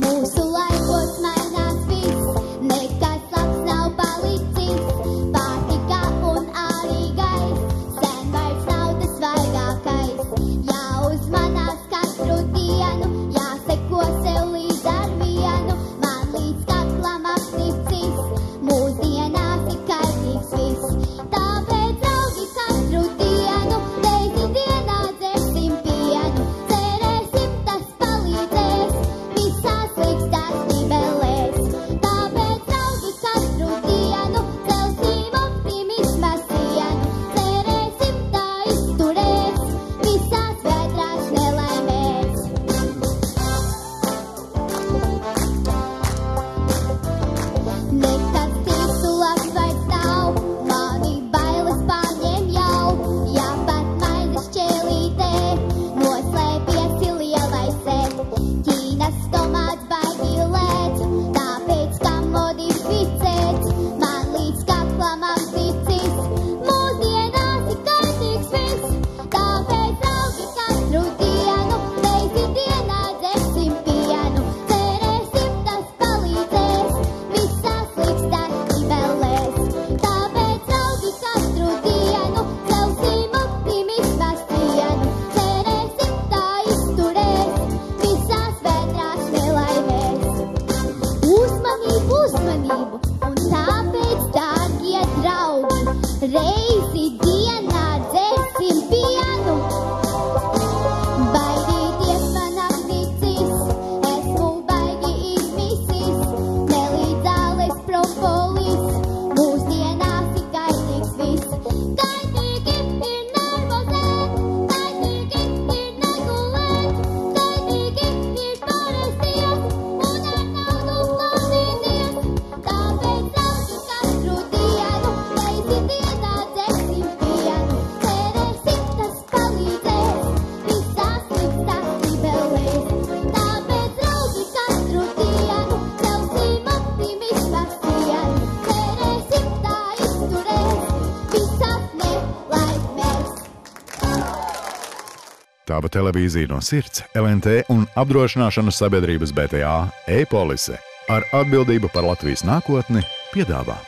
Mūsu laikos mainās viss, nekas labs nav palicis. Pārtika un arī gaiss, sen vairs nav tas svaigākais. Jāuzmanās katru dienu, jāseko sev līdz ar vienu. Man līdz kaklam apnicis, mūsdienās ir kaitīgs viss. Tāpēc, draugi, katru dienu, reizi dienā dzersim pienu. Cerēsim, tas palīdzēs visās sliktās ķibelēs. Tāpēc, draugi, katru dienu celsim optimisma sienu. Cerēsim, tā izturēs visās vētrās nelaimēs. Nekas cits labs vairs nav, mani bailes pārņem jau. Ja pat maizes šķēlītē noslēpjas lielais sēd. Ķīnas tomāts baigi lēts, tāpēc kam modificēts. Man līdz kaklam apnicis, mūsdienās ir kaitīgs viss. Tāpēc, draugi, katru dienu, reizi dienā dzersim pienu. Cerēsim, tas palīdzēs visās sliktās ķibelēs. Tāpēc, draugi, katru dienu celsim optimisma sienu. Cerēsim, tā izturēs visās vētrās nelaimēs. Uzmanību, uzmanību, un tāpēc, dārgie draugi, reizi dienā dzersim pienu. Baidīties man apnicis, esmu baigi izmisis, nelīdz zāles propolis, mūsdienās ir kaitīgs viss. Kaitīgi ir nervozēt, kaitīgi ir negulēt, kaitīgi ir parasties un ar naudu klausīties. Tāpēc, draugi, katru dienu, reizi dienā dzersim pienu. Cerēsim, tas palīdzēs visās sliktās ķibelēs. Tāpēc, draugi, katru dienu celsim optimisma sienu. Cerēsim, tā izturēs visās nelaimēs. Tava televīzija no sirds, LNT un apdrošināšanas sabiedrības BTA e-polise ar atbildību par Latvijas nākotni piedāvā.